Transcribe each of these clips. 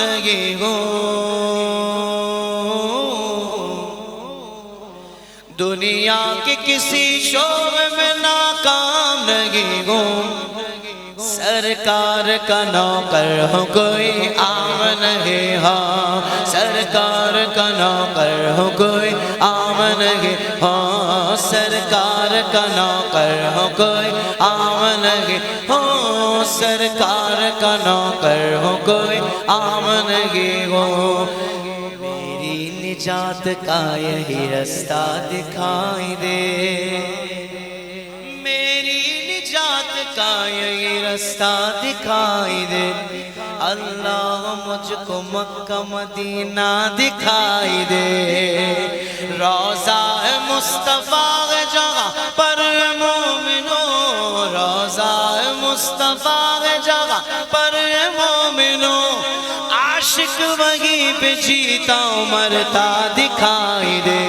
آمنگی ہو، دنیا کے کسی شعبے میں ناکام نہیں ہوں، سرکار کا نوکر ہوں کوئی عام نہیں ہاں، سرکار کا نوکر ہوں کوئی عام نہیں ہاں، سرکار کا نوکر ہوں کوئی عام نہیں ہاں، سرکار کا نوکر ہوں کوئی عام نہیں ہوں، میری نجات کا یہی رستہ دکھائی دے، کا یہی رستہ دکھائی دے، اللہ مجھ کو مکہ مدینہ دکھائی دے، روضہ مصطفیٰ جگہ پر مومنوں، روضہ مصطفیٰ جگہ پر مومنوں، عاشق وہیں پہ جیتا مرتا دکھائی دے۔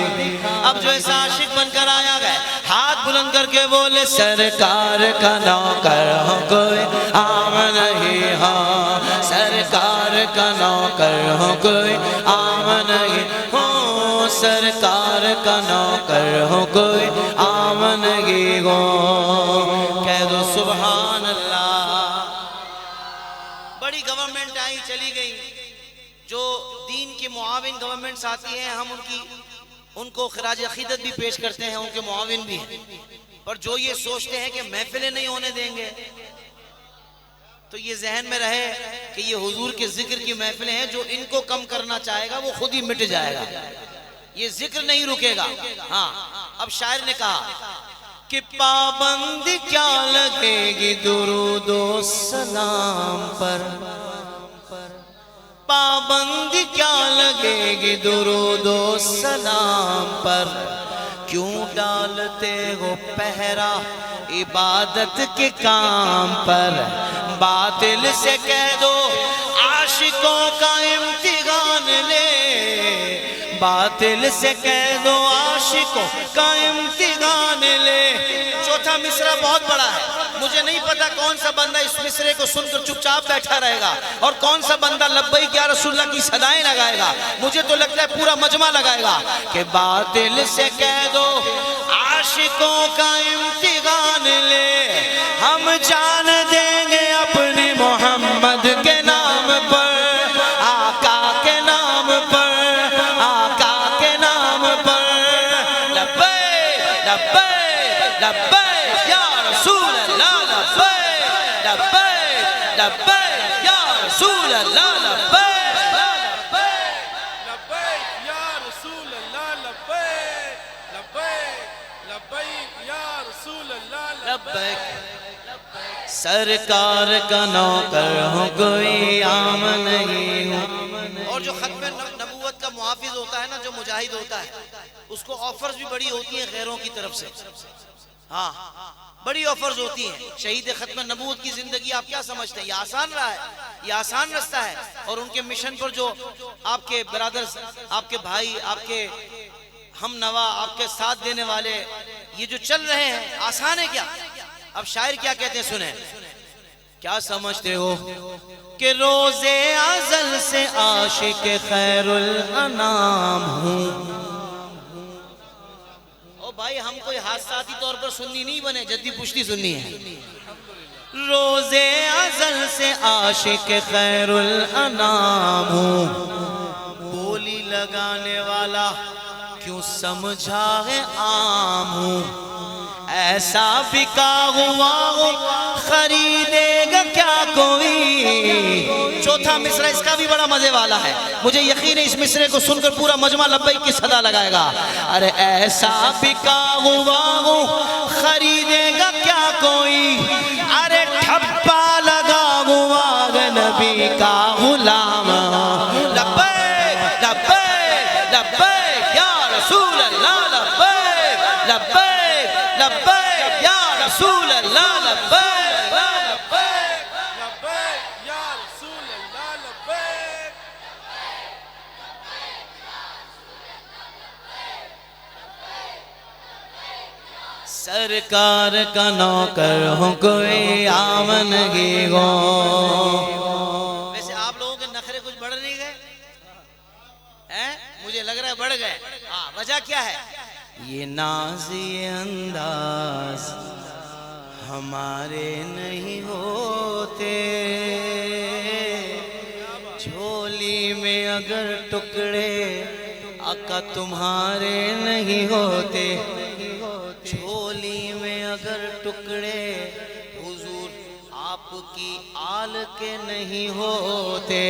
اب جو ایسا عاشق بن کر آیا گئے ہاتھ بلند کر کے بولے سرکار کا نوکر ہوں کوئی عام نہیں ہاں، سرکار کا نوکر ہوں کوئی عام نہیں ہوں، سرکار کا نوکر ہوں کوئی عام نہیں ہوں، کہہ دو سبحان اللہ۔ بڑی گورنمنٹ آئی چلی گئی، جو دین کے معاون گورنمنٹس آتی ہیں ہم ان کو خراج عقیدت بھی پیش کرتے ہیں، ان کے معاون بھی ہیں، پر جو یہ سوچتے ہیں کہ محفلیں نہیں ہونے دیں گے تو یہ ذہن میں رہے کہ یہ حضور کے ذکر کی محفلیں ہیں، جو ان کو کم کرنا چاہے گا وہ خود ہی مٹ جائے گا، یہ ذکر نہیں رکے گا۔ ہاں اب شاعر نے کہا کہ پابند کیا لگے گی درود و سلام پر، پابند کیا لگے گی درود و سلام پر، کیوں ڈالتے ہو پہرا عبادت کے کام پر، باطل سے کہہ دو عاشقوں کا امتحان لے، باطل سے کہہ دو عاشقوں کا امتحان لے۔ چوتھا مصرع بہت بڑا ہے، مجھے نہیں پتا کون سا بندہ اس مصرے کو سن کر چپ چاپ بیٹھا رہے گا اور کون سا بندہ لبیک یا رسول اللہ کی صدائیں لگائے گا، مجھے تو لگتا ہے پورا مجمع لگائے گا کہ باطل سے کہہ دو عاشقوں کا امتحان لے، ہم جان دیں گے اپنے محمد کے نام پر، آقا کے نام پر، آقا کے نام پر، لبیک لبیک لبیک یا رسول اللہ، لبیک لبیک لبیک یا رسول اللہ، لبیک لبیک یا رسول اللہ، لبیک لبیک لبیک یا رسول اللہ، لبیک۔ سرکار کا نوکر ہوں کوئی عام نہیں ہوں۔ اور جو ختم نبوت کا محافظ ہوتا ہے نا، جو مجاہد ہوتا ہے، اس کو آفرز بھی بڑی ہوتی ہیں غیروں کی طرف سے، ہاں بڑی آفرز ہوتی ہیں۔ شہید ختم نبوت کی زندگی آپ کیا سمجھتے ہیں؟ یہ آسان رہا ہے، یہ آسان رستہ ہے، اور ان کے مشن پر جو آپ کے برادرز، آپ کے بھائی، آپ کے ہم نوا، آپ کے ساتھ دینے والے یہ جو چل رہے ہیں، آسان ہے کیا؟ اب شاعر کیا کہتے ہیں سنیں، کیا سمجھتے ہو کہ روز ازل سے عاشق خیر الانام ہوں۔ او بھائی ہم کوئی حادثاتی طور پر سنی نہیں بنے، جدی پشتی سننی ہے۔ روز ازل سے عاشق خیر الانام ہوں، بولی لگانے والا کیوں سمجھا ہے عام ہوں، ایسا بکا ہوا ہو خریدے گا کیا کوئی۔ چوتھا مصرع اس کا بھی بڑا مزے والا ہے، مجھے یقین ہے اس مصرے کو سن کر پورا مجمع لبیک کی صدا لگائے گا۔ ارے ایسا بکا ہوا ہو خریدے گا کیا کوئی، ارے ٹھپا لگا ہوا نبی کا غلام، لبیک لبیک لبیک یا رسول اللہ، لبیک لبیک لبیک یا رسول اللہ، لبیک لبیک یا رسول اللہ، لبیک۔ سرکار کا نوکر ہوں کوئی عام نہیں ہوں۔ ویسے آپ لوگوں کے نخرے کچھ بڑھ نہیں مجھے لگ رہا ہے بڑھ گئے. وجہ کیا ہے؟ یہ ناز یہ انداز ہمارے نہیں ہوتے، جھولی میں اگر ٹکڑے آقا تمہارے نہیں ہوتے، جھولی میں اگر ٹکڑے حضور آپ کی آل کے نہیں ہوتے.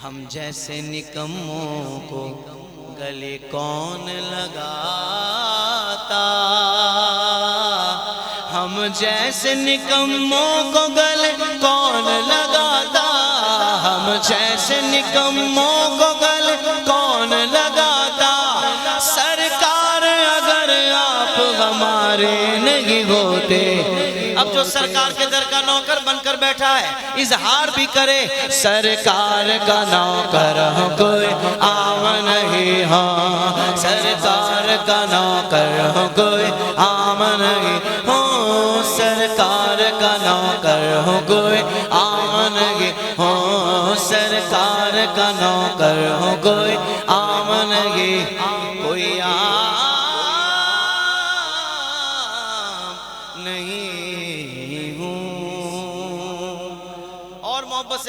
ہم جیسے نکموں کو گلے کون لگاتا، ہم جیسے نکموں کو گلے کون لگاتا، ہم جیسے نکموں کو گلے کون لگاتا. سرکار اگر آپ ہمارے نہیں ہوتے. اب جو سرکار کے در کا نوکر بن کر بیٹھا ہے اظہار بھی کرے سرکار کا نوکر ہوں کوئی عام نہیں. ہاں سرکار کا نوکر ہوں کوئی عام نہیں ہوں، سرکار کا نوکر ہوں کوئی عام نہیں ہوں، سرکار کا نوکر ہوں کوئی